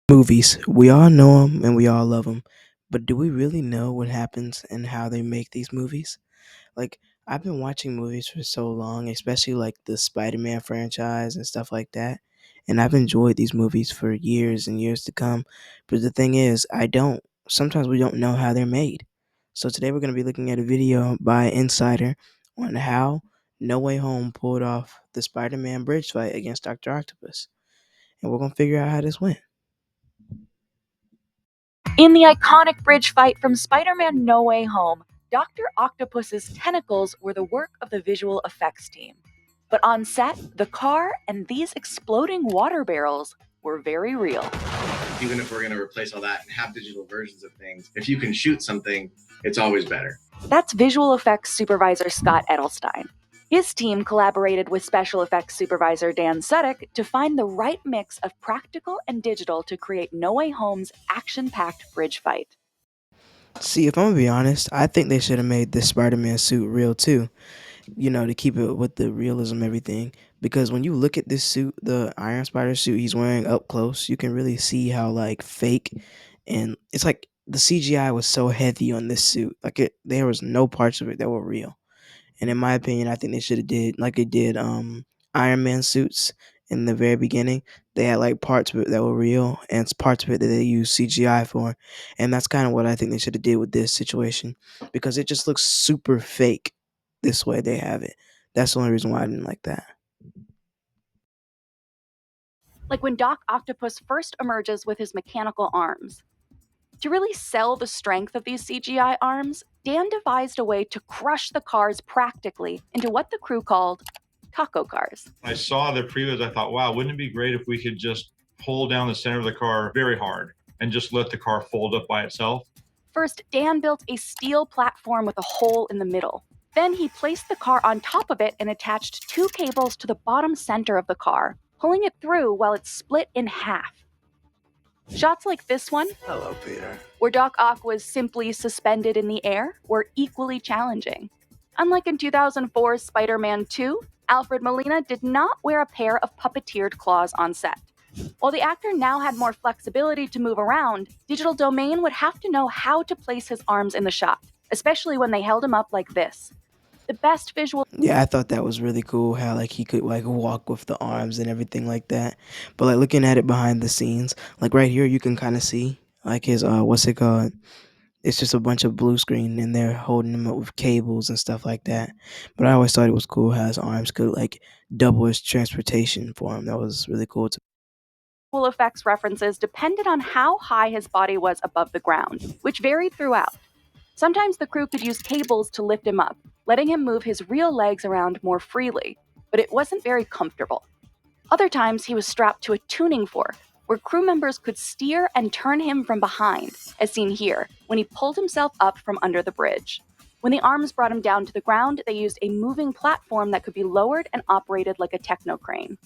Movies. We all know them and we all love them, but do we really know what happens and how they make these movies? Like, I've been watching movies for so long, especially like the Spider-Man franchise and stuff like that, and I've enjoyed these movies for years and years to come. But the thing is, I don't. Sometimes we don't know how they're made. So today we're going to be looking at a video by Insider on how No Way Home pulled off the Spider-Man bridge fight against Doctor Octopus, and we're going to figure out how this went. In the iconic bridge fight from Spider-Man No Way Home, Dr. Octopus's tentacles were the work of the visual effects team. But on set, the car and these exploding water barrels were very real. Even if we're going to replace all that and have digital versions of things, if you can shoot something, it's always better. That's visual effects supervisor Scott Edelstein. His team collaborated with special effects supervisor Dan Sudik to find the right mix of practical and digital to create No Way Home's action-packed bridge fight. See, if I'm gonna be honest, I think they should have made this Spider-Man suit real too. To keep it with the realism, everything. Because when you look at this suit, the Iron Spider suit he's wearing up close, you can really see how like fake, and it's like the CGI was so heavy on this suit. There was no parts of it that were real. And in my opinion, I think they should have did like they did Iron Man suits in the very beginning. They had like parts of it that were real and parts of it that they used CGI for. And that's kind of what I think they should have did with this situation, because it just looks super fake this way they have it. That's the only reason why I didn't like that. Like when Doc Octopus first emerges with his mechanical arms. To really sell the strength of these CGI arms, Dan devised a way to crush the cars practically into what the crew called taco cars. When I saw the previews, I thought, wow, wouldn't it be great if we could just pull down the center of the car very hard and just let the car fold up by itself? First, Dan built a steel platform with a hole in the middle. Then he placed the car on top of it and attached two cables to the bottom center of the car, pulling it through while it's split in half. Shots like this one, Hello, Peter. where Doc Ock was simply suspended in the air, were equally challenging. Unlike in 2004's Spider-Man 2, Alfred Molina did not wear a pair of puppeteered claws on set. While the actor now had more flexibility to move around, Digital Domain would have to know how to place his arms in the shot, especially when they held him up like this. The best visual. Yeah, I thought that was really cool how like he could like walk with the arms and everything like that. But like looking at it behind the scenes, like right here you can kind of see like his what's it called? It's just a bunch of blue screen and they're holding him up with cables and stuff like that. But I always thought it was cool how his arms could like double as transportation for him. That was really cool to. Visual effects references depended on how high his body was above the ground, which varied throughout. Sometimes the crew could use cables to lift him up, letting him move his real legs around more freely, but it wasn't very comfortable. Other times he was strapped to a tuning fork, where crew members could steer and turn him from behind, as seen here, when he pulled himself up from under the bridge. When the arms brought him down to the ground, they used a moving platform that could be lowered and operated like a techno crane.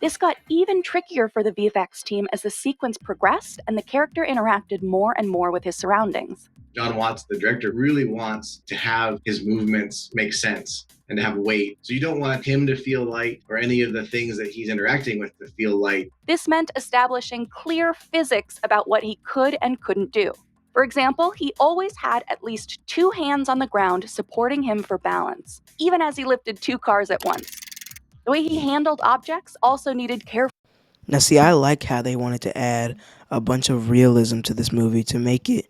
This got even trickier for the VFX team as the sequence progressed and the character interacted more and more with his surroundings. John Watts, the director, really wants to have his movements make sense and to have weight. So you don't want him to feel light or any of the things that he's interacting with to feel light. This meant establishing clear physics about what he could and couldn't do. For example, he always had at least two hands on the ground supporting him for balance, even as he lifted two cars at once. The way he handled objects also needed careful. Now, see, I like how they wanted to add a bunch of realism to this movie to make it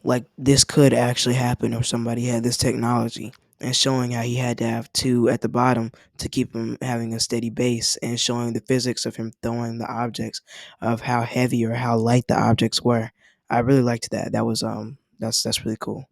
like this could actually happen if somebody had this technology, and showing how he had to have two at the bottom to keep him having a steady base, and showing the physics of him throwing the objects, of how heavy or how light the objects were. I really liked that. That was that's really cool.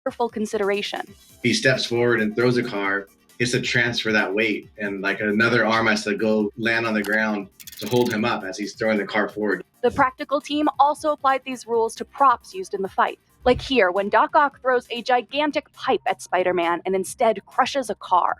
Careful consideration. He steps forward and throws a car. He has to transfer that weight, and like another arm has to go land on the ground to hold him up as he's throwing the car forward. The practical team also applied these rules to props used in the fight. Like here, when Doc Ock throws a gigantic pipe at Spider-Man and instead crushes a car.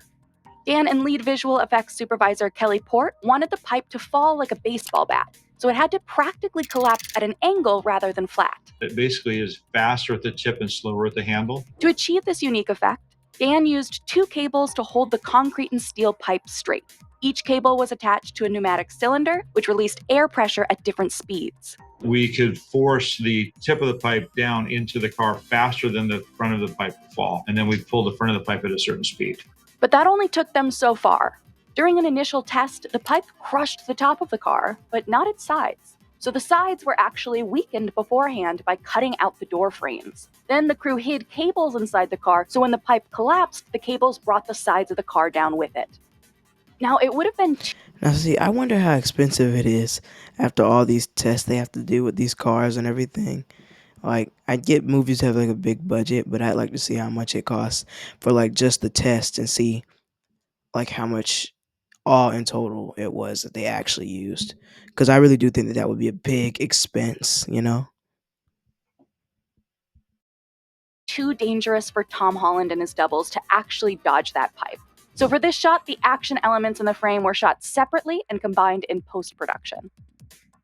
Dan and lead visual effects supervisor Kelly Port wanted the pipe to fall like a baseball bat, so it had to practically collapse at an angle rather than flat. It basically is faster at the tip and slower at the handle. To achieve this unique effect, Dan used two cables to hold the concrete and steel pipe straight. Each cable was attached to a pneumatic cylinder, which released air pressure at different speeds. We could force the tip of the pipe down into the car faster than the front of the pipe would fall, and then we'd pull the front of the pipe at a certain speed. But that only took them so far. During an initial test, the pipe crushed the top of the car, but not its sides. So the sides were actually weakened beforehand by cutting out the door frames. Then the crew hid cables inside the car, so when the pipe collapsed, the cables brought the sides of the car down with it. Now, it would have been Now, see, I wonder how expensive it is after all these tests they have to do with these cars and everything. Like, I get movies have like a big budget, but I'd like to see how much it costs for like just the test and see like how much all in total it was that they actually used. Because I really do think that that would be a big expense, you know? too dangerous for Tom Holland and his doubles to actually dodge that pipe. So for this shot, the action elements in the frame were shot separately and combined in post-production.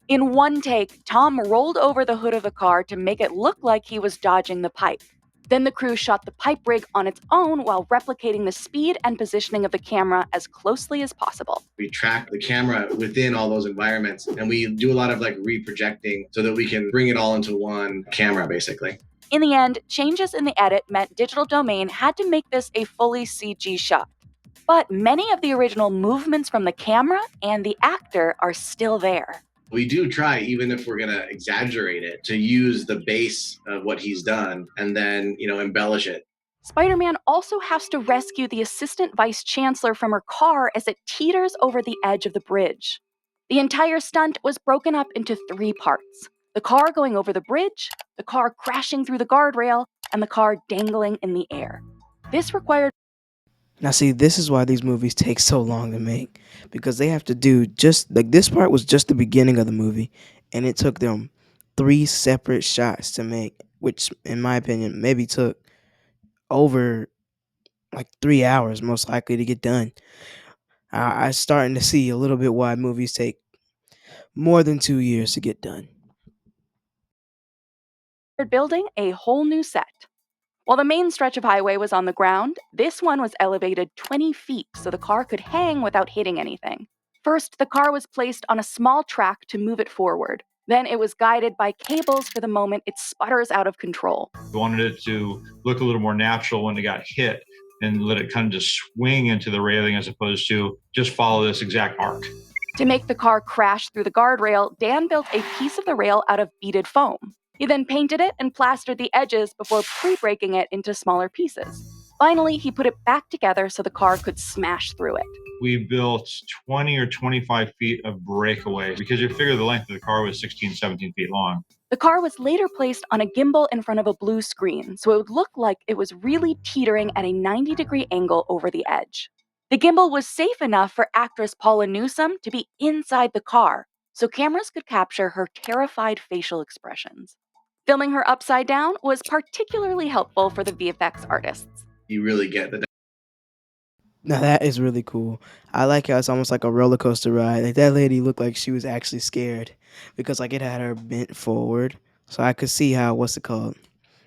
In one take, Tom rolled over the hood of the car to make it look like he was dodging the pipe. Then the crew shot the pipe rig on its own while replicating the speed and positioning of the camera as closely as possible. We track the camera within all those environments, and we do a lot of like reprojecting so that we can bring it all into one camera, basically. In the end, changes in the edit meant Digital Domain had to make this a fully CG shot. But many of the original movements from the camera and the actor are still there. We do try, even if we're going to exaggerate it, to use the base of what he's done and then, embellish it. Spider-Man also has to rescue the assistant vice chancellor from her car as it teeters over the edge of the bridge. The entire stunt was broken up into 3 parts: the car going over the bridge, the car crashing through the guardrail, and the car dangling in the air. This required Now, see, this is why these movies take so long to make, because they have to do just like this part was just the beginning of the movie, and it took them 3 separate shots to make, which, in my opinion, maybe took over like 3 hours, most likely, to get done. I'm starting to see a little bit why movies take more than 2 years to get done. building a whole new set. While the main stretch of highway was on the ground, this one was elevated 20 feet so the car could hang without hitting anything. First, the car was placed on a small track to move it forward. Then it was guided by cables for the moment it sputters out of control. We wanted it to look a little more natural when it got hit and let it kind of just swing into the railing as opposed to just follow this exact arc. To make the car crash through the guardrail, Dan built a piece of the rail out of beaded foam. He then painted it and plastered the edges before pre-breaking it into smaller pieces. Finally, he put it back together so the car could smash through it. We built 20 or 25 feet of breakaway because you figure the length of the car was 16, 17 feet long. The car was later placed on a gimbal in front of a blue screen, so it would look like it was really teetering at a 90-degree angle over the edge. The gimbal was safe enough for actress Paula Newsome to be inside the car, so cameras could capture her terrified facial expressions. Filming her upside down was particularly helpful for the VFX artists. You really get the Now that is really cool. I like how it's almost like a roller coaster ride. Like that lady looked like she was actually scared because like it had her bent forward. So I could see how what's it called?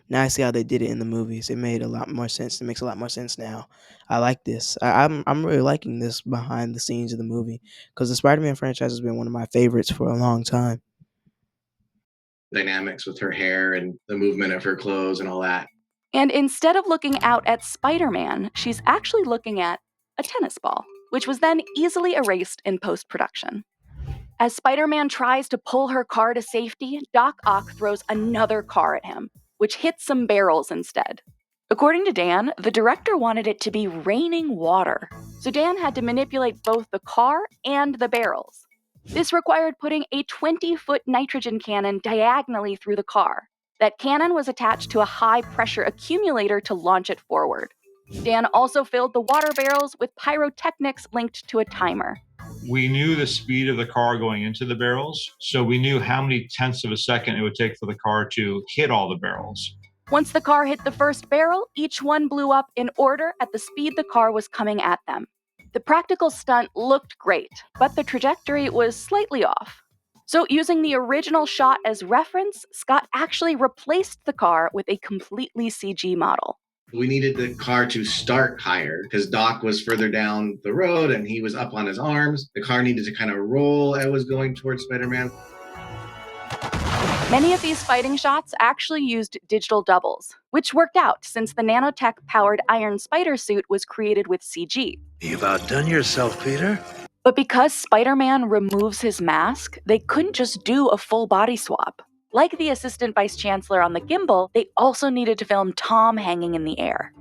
Now I see how they did it in the movies. It made a lot more sense. It makes a lot more sense now. I like this. I'm really liking this behind the scenes of the movie because the Spider-Man franchise has been one of my favorites for a long time. dynamics with her hair and the movement of her clothes and all that. And instead of looking out at Spider-Man, she's actually looking at a tennis ball, which was then easily erased in post-production. As Spider-Man tries to pull her car to safety, Doc Ock throws another car at him, which hits some barrels instead. According to Dan, the director wanted it to be raining water, so Dan had to manipulate both the car and the barrels. This required putting a 20-foot nitrogen cannon diagonally through the car. That cannon was attached to a high-pressure accumulator to launch it forward. Dan also filled the water barrels with pyrotechnics linked to a timer. We knew the speed of the car going into the barrels, so we knew how many tenths of a second it would take for the car to hit all the barrels. Once the car hit the first barrel, each one blew up in order at the speed the car was coming at them. The practical stunt looked great, but the trajectory was slightly off. So using the original shot as reference, Scott actually replaced the car with a completely CG model. We needed the car to start higher because Doc was further down the road and he was up on his arms. The car needed to kind of roll as it was going towards Spider-Man. Many of these fighting shots actually used digital doubles, which worked out since the nanotech-powered Iron Spider suit was created with CG. You've outdone yourself, Peter. But because Spider-Man removes his mask, they couldn't just do a full body swap. Like the assistant vice chancellor on the gimbal, they also needed to film Tom hanging in the air.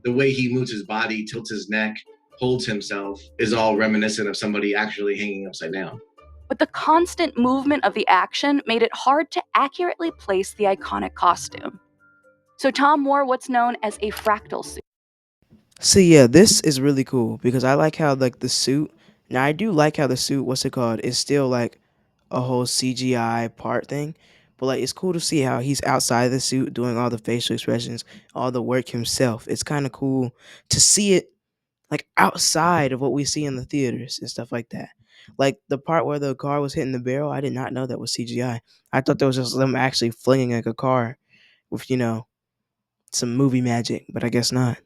The way he moves his body, tilts his neck, holds himself is all reminiscent of somebody actually hanging upside down. But the constant movement of the action made it hard to accurately place the iconic costume. So Tom wore what's known as a fractal suit. See, yeah, this is really cool because I like how like the suit. Now I do like how the suit, what's it called, is still like a whole CGI part thing. But like it's cool to see how he's outside the suit doing all the facial expressions, all the work himself. It's kind of cool to see it like outside of what we see in the theaters and stuff like that. Like the part where the car was hitting the barrel, I did not know that was CGI. I thought that was just them actually flinging like a car with, some movie magic, but I guess not.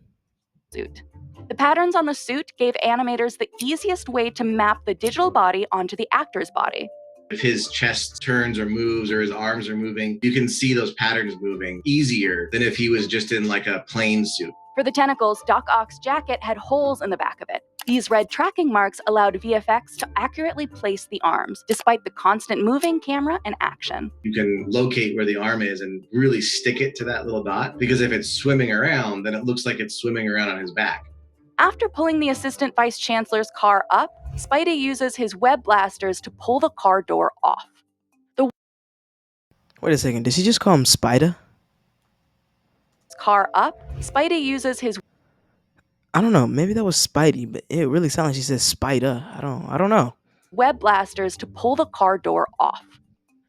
Suit. The patterns on the suit gave animators the easiest way to map the digital body onto the actor's body. If his chest turns or moves or his arms are moving, you can see those patterns moving easier than if he was just in like a plain suit. For the tentacles, Doc Ock's jacket had holes in the back of it. These red tracking marks allowed VFX to accurately place the arms, despite the constant moving camera and action. You can locate where the arm is and really stick it to that little dot, because if it's swimming around, then it looks like it's swimming around on his back. After pulling the assistant vice chancellor's car up, Spidey uses his web blasters to pull the car door off. Wait a second, did she just call him Spider? Car up, Spidey uses his I don't know, maybe that was Spidey, but it really sounded like she said Spider. I don't know. web blasters to pull the car door off.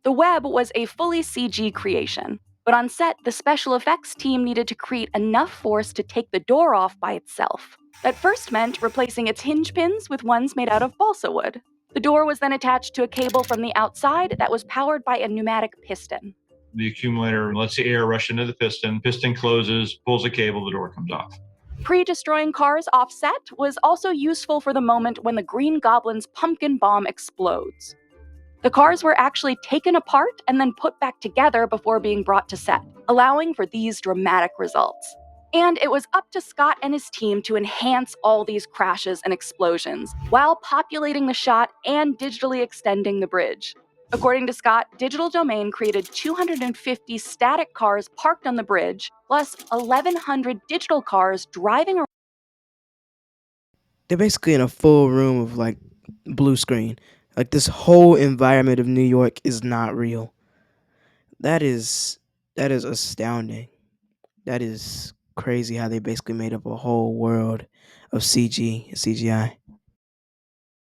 The web was a fully CG creation, but on set, the special effects team needed to create enough force to take the door off by itself. That first meant replacing its hinge pins with ones made out of balsa wood. The door was then attached to a cable from the outside that was powered by a pneumatic piston. The accumulator lets the air rush into the piston closes, pulls the cable, the door comes off. Pre-destroying cars offset was also useful for the moment when the Green Goblin's pumpkin bomb explodes. The cars were actually taken apart and then put back together before being brought to set, allowing for these dramatic results. And it was up to Scott and his team to enhance all these crashes and explosions while populating the shot and digitally extending the bridge. According to Scott, Digital Domain created 250 static cars parked on the bridge, plus 1,100 digital cars driving around. They're basically in a full room of like blue screen. Like this whole environment of New York is not real. That is astounding. That is crazy how they basically made up a whole world of CGI.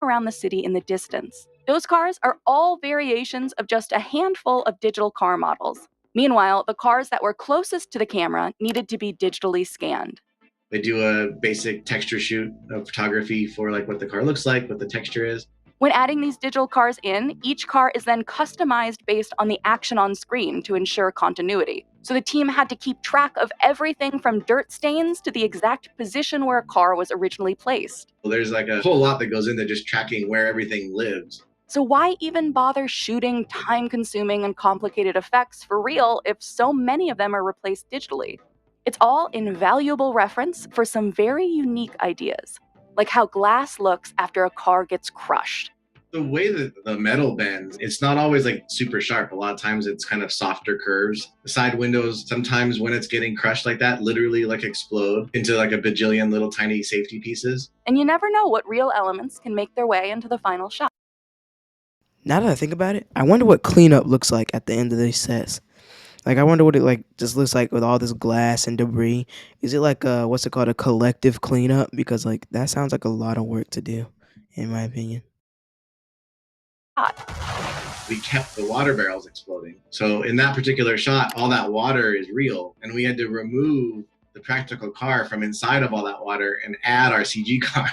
Around the city in the distance. Those cars are all variations of just a handful of digital car models. Meanwhile, the cars that were closest to the camera needed to be digitally scanned. They do a basic texture shoot of photography for like what the car looks like, what the texture is. When adding these digital cars in, each car is then customized based on the action on screen to ensure continuity. So the team had to keep track of everything from dirt stains to the exact position where a car was originally placed. Well, there's like a whole lot that goes into just tracking where everything lives. So why even bother shooting time-consuming and complicated effects for real if so many of them are replaced digitally? It's all invaluable reference for some very unique ideas, like how glass looks after a car gets crushed. The way that the metal bends, it's not always like super sharp. A lot of times it's kind of softer curves. The side windows, sometimes when it's getting crushed like that, literally like explode into like a bajillion little tiny safety pieces. And you never know what real elements can make their way into the final shot. Now that I think about it, I wonder what cleanup looks like at the end of these sets. Like I wonder what it like just looks like with all this glass and debris. Is it like what's it called, a collective cleanup? Because like that sounds like a lot of work to do, in my opinion. We kept the water barrels exploding. So in that particular shot, all that water is real. And we had to remove the practical car from inside of all that water and add our CG car.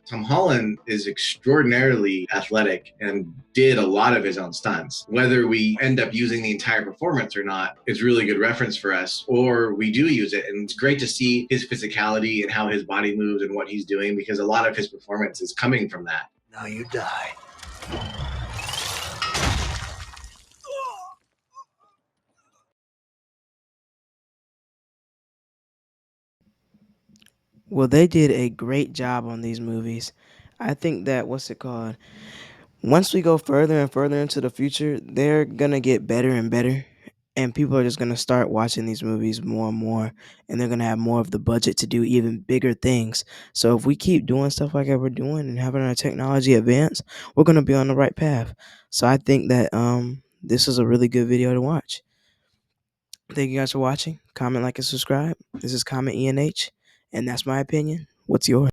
Tom Holland is extraordinarily athletic and did a lot of his own stunts. Whether we end up using the entire performance or not is really good reference for us, or we do use it. And it's great to see his physicality and how his body moves and what he's doing, because a lot of his performance is coming from that. Now you die. Well, they did a great job on these movies. I think that what's it called? Once we go further and further into the future, they're gonna get better and better, and people are just gonna start watching these movies more and more, and they're gonna have more of the budget to do even bigger things. So if we keep doing stuff like that we're doing and having our technology advance, we're gonna be on the right path. So I think that this is a really good video to watch. Thank you guys for watching. Comment, like, and subscribe. This is Comment ENH, and that's my opinion. What's yours?